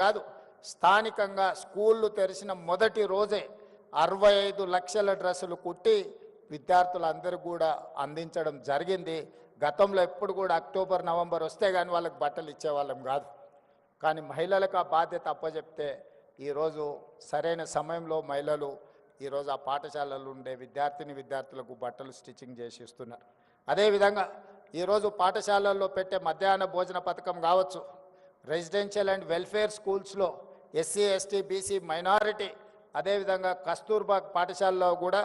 కాదు, స్థానికంగా స్కూళ్ళు తెరిచిన మొదటి రోజే 65 లక్షల డ్రెస్సులు కుట్టి విద్యార్థులందరూ కూడా అందించడం జరిగింది. గతంలో ఎప్పుడు కూడా అక్టోబర్ నవంబర్ వస్తే కానీ వాళ్ళకి బట్టలు ఇచ్చేవాళ్ళం కాదు. కానీ మహిళలకు ఆ బాధ్యత అప్పచెప్తే ఈరోజు సరైన సమయంలో మహిళలు ఈరోజు ఆ పాఠశాలలు ఉండే విద్యార్థులకు బట్టలు స్టిచ్చింగ్ చేసి ఇస్తున్నారు. అదేవిధంగా ఈరోజు పాఠశాలల్లో పెట్టే మధ్యాహ్న భోజన పథకం కావచ్చు, రెసిడెన్షియల్ అండ్ వెల్ఫేర్ స్కూల్స్లో ఎస్సీ ఎస్టీ బీసీ మైనారిటీ, అదేవిధంగా కస్తూర్బా పాఠశాలలో కూడా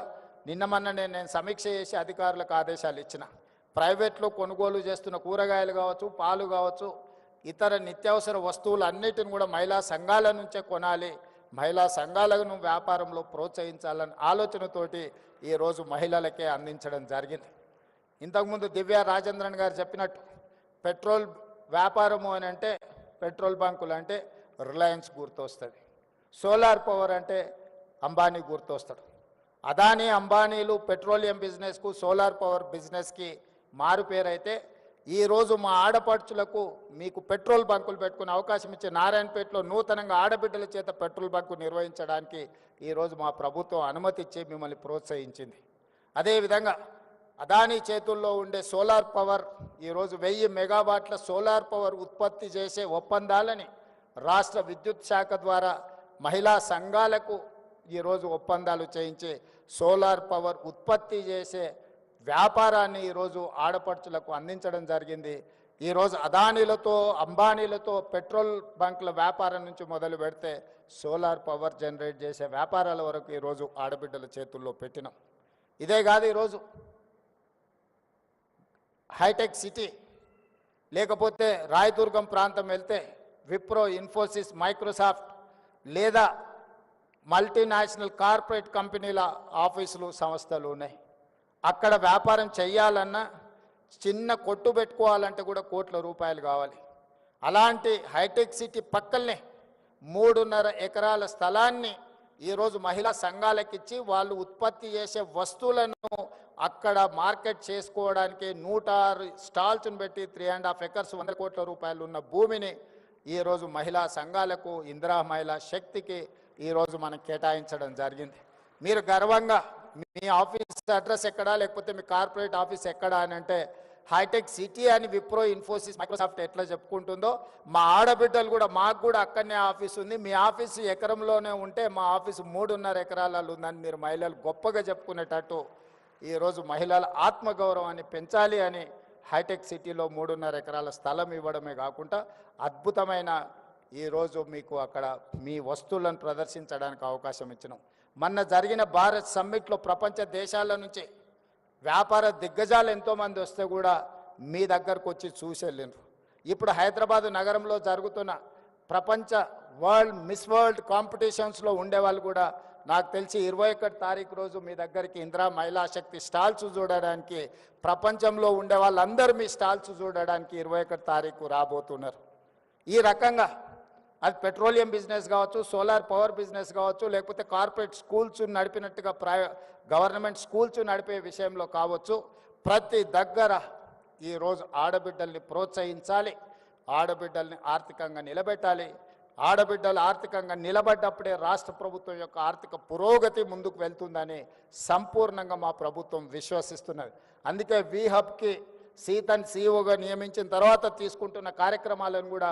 నిన్నమన్ననే నేను సమీక్ష చేసి అధికారులకు ఆదేశాలు ఇచ్చిన. ప్రైవేట్లో కొనుగోలు చేస్తున్న కూరగాయలు కావచ్చు, పాలు కావచ్చు, ఇతర నిత్యావసర వస్తువులు అన్నిటిని కూడా మహిళా సంఘాల నుంచే కొనాలి, మహిళా సంఘాలను వ్యాపారంలో ప్రోత్సహించాలన్న ఆలోచనతోటి ఈరోజు మహిళలకే అందించడం జరిగింది. ఇంతకుముందు దివ్య రాజేంద్రన్ గారు చెప్పినట్టు పెట్రోల్ వ్యాపారము అని అంటే పెట్రోల్ బంకులు అంటే రిలయన్స్ గుర్తొస్తుంది, సోలార్ పవర్ అంటే అంబానీ గుర్తొస్తాడు. అదానీ అంబానీలు పెట్రోలియం బిజినెస్కు సోలార్ పవర్ బిజినెస్కి మారుపేరైతే ఈరోజు మా ఆడపడుచులకు మీకు పెట్రోల్ బంకులు పెట్టుకునే అవకాశం ఇచ్చే నారాయణపేటలో నూతనంగా ఆడబిడ్డల చేత పెట్రోల్ బంకు నిర్వహించడానికి ఈరోజు మా ప్రభుత్వం అనుమతి ఇచ్చి మిమ్మల్ని ప్రోత్సహించింది. అదేవిధంగా అదానీ చేతుల్లో ఉండే సోలార్ పవర్ ఈరోజు 1000 మెగావాట్ల సోలార్ పవర్ ఉత్పత్తి చేసే ఒప్పందాలని రాష్ట్ర విద్యుత్ శాఖ ద్వారా మహిళా సంఘాలకు ఈరోజు ఒప్పందాలు చేయించి సోలార్ పవర్ ఉత్పత్తి చేసే వ్యాపారాన్ని ఈరోజు ఆడపడుచులకు అందించడం జరిగింది. ఈరోజు అదానీలతో అంబానీలతో పెట్రోల్ బంకుల వ్యాపారం నుంచి మొదలు పెడితే సోలార్ పవర్ జనరేట్ చేసే వ్యాపారాల వరకు ఈరోజు ఆడబిడ్డల చేతుల్లో పెట్టినాం. ఇదే కాదు, ఈరోజు హైటెక్ సిటీ లేకపోతే రాయదుర్గం ప్రాంతం వెళ్తే విప్రో, ఇన్ఫోసిస్, మైక్రోసాఫ్ట్ లేదా మల్టీనేషనల్ కార్పొరేట్ కంపెనీల ఆఫీసులు సంస్థలు ఉన్నాయి. అక్కడ వ్యాపారం చేయాలన్నా చిన్న కొట్టు పెట్టుకోవాలంటే కూడా కోట్ల రూపాయలు కావాలి. అలాంటి హైటెక్ సిటీ పక్కనే 3.5 ఎకరాల స్థలాన్ని ఈరోజు మహిళా సంఘాలకిచ్చి వాళ్ళు ఉత్పత్తి చేసే వస్తువులను అక్కడ మార్కెట్ చేసుకోవడానికి 106 స్టాల్స్ను పెట్టి 3.5 ఎకర్స్ 100 కోట్ల రూపాయలు ఉన్న భూమిని ఈరోజు మహిళా సంఘాలకు, ఇందిరా మహిళా శక్తికి ఈరోజు మనం కేటాయించడం జరిగింది. మీరు గర్వంగా మీ ఆఫీస్ అడ్రస్ ఎక్కడా లేకపోతే మీ కార్పొరేట్ ఆఫీస్ ఎక్కడా అని అంటే హైటెక్ సిటీ అని విప్రో, ఇన్ఫోసిస్, మైక్రోసాఫ్ట్ ఎట్లా చెప్పుకుంటుందో మా ఆడబిడ్డలు కూడా మాకు కూడా అక్కడనే ఆఫీస్ ఉంది, మీ ఆఫీసు ఎకరంలోనే ఉంటే మా ఆఫీసు 3.5 ఎకరాలలో ఉందని మీరు మహిళలు గొప్పగా చెప్పుకునేటట్టు ఈరోజు మహిళల ఆత్మగౌరవాన్ని పెంచాలి అని హైటెక్ సిటీలో 3.5 ఎకరాల స్థలం ఇవ్వడమే కాకుండా అద్భుతమైన ఈరోజు మీకు అక్కడ మీ వస్తువులను ప్రదర్శించడానికి అవకాశం ఇచ్చినాం. మొన్న జరిగిన భారత్ సమ్మిట్లో ప్రపంచ దేశాల నుంచి వ్యాపార దిగ్గజాలు ఎంతోమంది వస్తే కూడా మీ దగ్గరకు వచ్చి చూసి వెళ్ళినారు. ఇప్పుడు హైదరాబాదు నగరంలో జరుగుతున్న ప్రపంచ మిస్ వరల్డ్ కాంపిటీషన్స్లో ఉండేవాళ్ళు కూడా నాకు తెలిసి 21 తారీఖు రోజు మీ దగ్గరికి ఇందిరా మహిళా శక్తి స్టాల్స్ చూడడానికి, ప్రపంచంలో ఉండే వాళ్ళందరూ మీ స్టాల్స్ చూడడానికి 21 తారీఖు రాబోతున్నారు. ఈ రకంగా అది పెట్రోలియం బిజినెస్ కావచ్చు, సోలార్ పవర్ బిజినెస్ కావచ్చు, లేకపోతే కార్పొరేట్ స్కూల్స్ నడిపినట్టుగా గవర్నమెంట్ స్కూల్స్ నడిపే విషయంలో కావచ్చు, ప్రతి దగ్గర ఈరోజు ఆడబిడ్డల్ని ప్రోత్సహించాలి, ఆడబిడ్డల్ని ఆర్థికంగా నిలబెట్టాలి. ఆడబిడ్డలు ఆర్థికంగా నిలబడ్డప్పుడే రాష్ట్ర ప్రభుత్వం యొక్క ఆర్థిక పురోగతి ముందుకు వెళ్తుందని సంపూర్ణంగా మా ప్రభుత్వం విశ్వసిస్తున్నది. అందుకే వి హబ్కి సీతన్ సీఈఓగా నియమించిన తర్వాత తీసుకుంటున్న కార్యక్రమాలను కూడా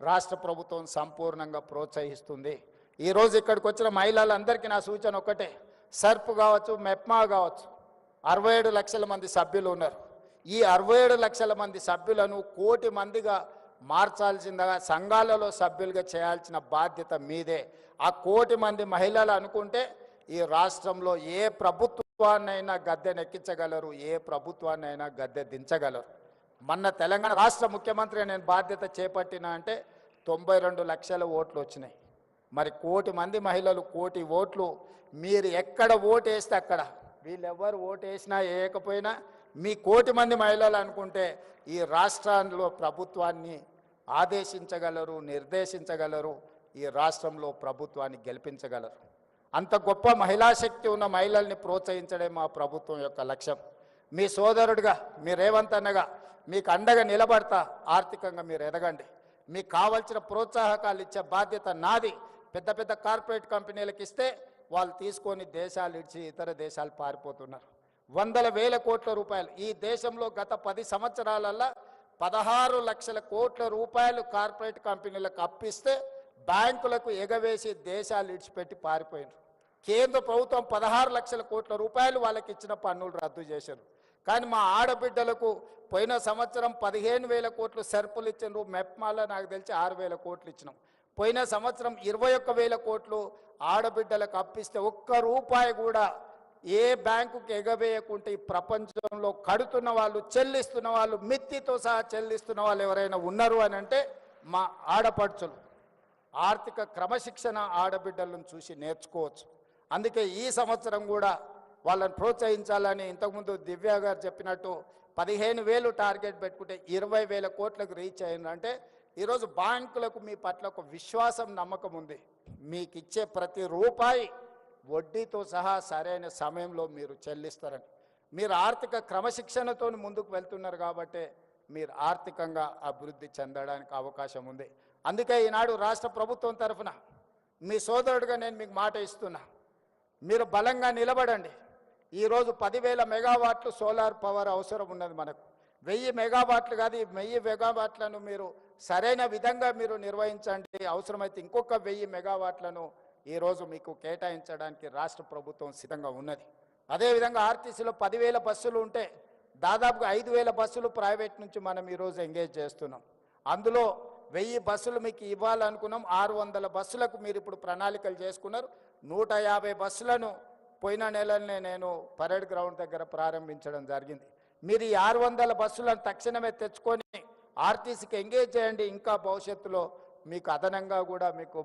రాష్ట్ర ప్రభుత్వం సంపూర్ణంగా ప్రోత్సహిస్తుంది. ఈరోజు ఇక్కడికి వచ్చిన మహిళలందరికీ నా సూచన ఒకటే, సర్ప్ కావచ్చు, మెప్మా కావచ్చు, 67 లక్షల మంది సభ్యులు ఉన్నారు. ఈ 67 లక్షల మంది సభ్యులను 1 కోటి మందిగా మార్చాల్సిందిగా సంఘాలలో సభ్యులుగా చేయాల్సిన బాధ్యత మీదే. ఆ 1 కోటి మంది మహిళలు అనుకుంటే ఈ రాష్ట్రంలో ఏ ప్రభుత్వాన్నైనా గద్దెనెక్కించగలరు, ఏ ప్రభుత్వాన్నైనా గద్దె దించగలరు. మొన్న తెలంగాణ రాష్ట్ర ముఖ్యమంత్రి నేను బాధ్యత చేపట్టిన అంటే 92 లక్షల ఓట్లు వచ్చినాయి. మరి 1 కోటి మంది మహిళలు 1 కోటి ఓట్లు, మీరు ఎక్కడ ఓటు వేస్తే అక్కడ, వీళ్ళెవ్వరు ఓటు వేసినా వేయకపోయినా మీ 1 కోటి మంది మహిళలు అనుకుంటే ఈ రాష్ట్రంలో ప్రభుత్వాన్ని ఆదేశించగలరు, నిర్దేశించగలరు, ఈ రాష్ట్రంలో ప్రభుత్వాన్ని గెలిపించగలరు. అంత గొప్ప మహిళా శక్తి ఉన్న మహిళల్ని ప్రోత్సహించడమే మా ప్రభుత్వం యొక్క లక్ష్యం. మీ సోదరుడిగా, మీ రేవంత్ అన్నగా మీకు అండగా నిలబడతా, ఆర్థికంగా మీరు ఎదగండి. మీకు కావాల్సిన ప్రోత్సాహకాలు ఇచ్చే బాధ్యత నాది. పెద్ద పెద్ద కార్పొరేట్ కంపెనీలకు ఇస్తే వాళ్ళు తీసుకొని దేశాలు ఇచ్చి ఇతర దేశాలు పారిపోతున్నారు. వందల వేల కోట్ల రూపాయలు ఈ దేశంలో గత 10 సంవత్సరాలలో 16 లక్షల కోట్ల రూపాయలు కార్పొరేట్ కంపెనీలకు అప్పిస్తే బ్యాంకులకు ఎగవేసి దేశాలు ఇడిచిపెట్టి పారిపోయినారు. కేంద్ర ప్రభుత్వం 16 లక్షల కోట్ల రూపాయలు వాళ్ళకి ఇచ్చిన పన్నులు రద్దు చేశారు. కానీ మా ఆడబిడ్డలకు పోయిన సంవత్సరం 15,000 కోట్లు సర్పులు ఇచ్చినారు. మెప్మాలో నాకు తెలిసి 6,000 కోట్లు ఇచ్చినాం. పోయిన సంవత్సరం 21,000 కోట్లు ఆడబిడ్డలకు అప్పిస్తే ఒక్క రూపాయి కూడా ఏ బ్యాంకుకి ఎగవేయకుంటే ఈ ప్రపంచంలో కడుతున్న వాళ్ళు, చెల్లిస్తున్న వాళ్ళు, మిత్తితో సహా చెల్లిస్తున్న వాళ్ళు ఎవరైనా ఉన్నారు అని అంటే మా ఆడపడుచులు. ఆర్థిక క్రమశిక్షణ ఆడబిడ్డలను చూసి నేర్చుకోవచ్చు. అందుకే ఈ సంవత్సరం కూడా వాళ్ళని ప్రోత్సహించాలని ఇంతకుముందు దివ్య గారు చెప్పినట్టు 15,000 టార్గెట్ పెట్టుకుంటే 20,000 కోట్లకు రీచ్ అయిందంటే ఈరోజు బ్యాంకులకు మీ పట్ల ఒక విశ్వాసం, నమ్మకం ఉంది. మీకు ఇచ్చే ప్రతి రూపాయి వడ్డీతో సహా సరైన సమయంలో మీరు చెల్లిస్తారని. మీరు ఆర్థిక క్రమశిక్షణతో ముందుకు వెళ్తున్నారు కాబట్టి మీరు ఆర్థికంగా అభివృద్ధి చెందడానికి అవకాశం ఉంది. అందుకే ఈనాడు రాష్ట్ర ప్రభుత్వం తరఫున మీ సోదరుడిగా నేను మీకు మాట ఇస్తున్నా, మీరు బలంగా నిలబడండి. ఈరోజు 10,000 మెగావాట్లు సోలార్ పవర్ అవసరం ఉన్నది మనకు. 1000 మెగావాట్లు కాదు, ఈ 1000 మెగావాట్లను మీరు సరైన విధంగా మీరు నిర్వహించండి. అవసరమైతే ఇంకొక 1000 మెగావాట్లను ఈరోజు మీకు కేటాయించడానికి రాష్ట్ర ప్రభుత్వం సిద్ధంగా ఉన్నది. అదేవిధంగా ఆర్టీసీలో 10,000 బస్సులు ఉంటే దాదాపుగా 5,000 బస్సులు ప్రైవేట్ నుంచి మనం ఈరోజు ఎంగేజ్ చేస్తున్నాం. అందులో 1000 బస్సులు మీకు ఇవ్వాలనుకున్నాం. 600 బస్సులకు మీరు ఇప్పుడు ప్రణాళికలు చేసుకున్నారు. 150 బస్సులను పోయిన నెలనే నేను పరేడ్ గ్రౌండ్ దగ్గర ప్రారంభించడం జరిగింది. మీరు ఈ 600 బస్సులను తక్షణమే తెచ్చుకొని ఆర్టీసీకి ఎంగేజ్ చేయండి. ఇంకా భవిష్యత్తులో మీకు అదనంగా కూడా మీకు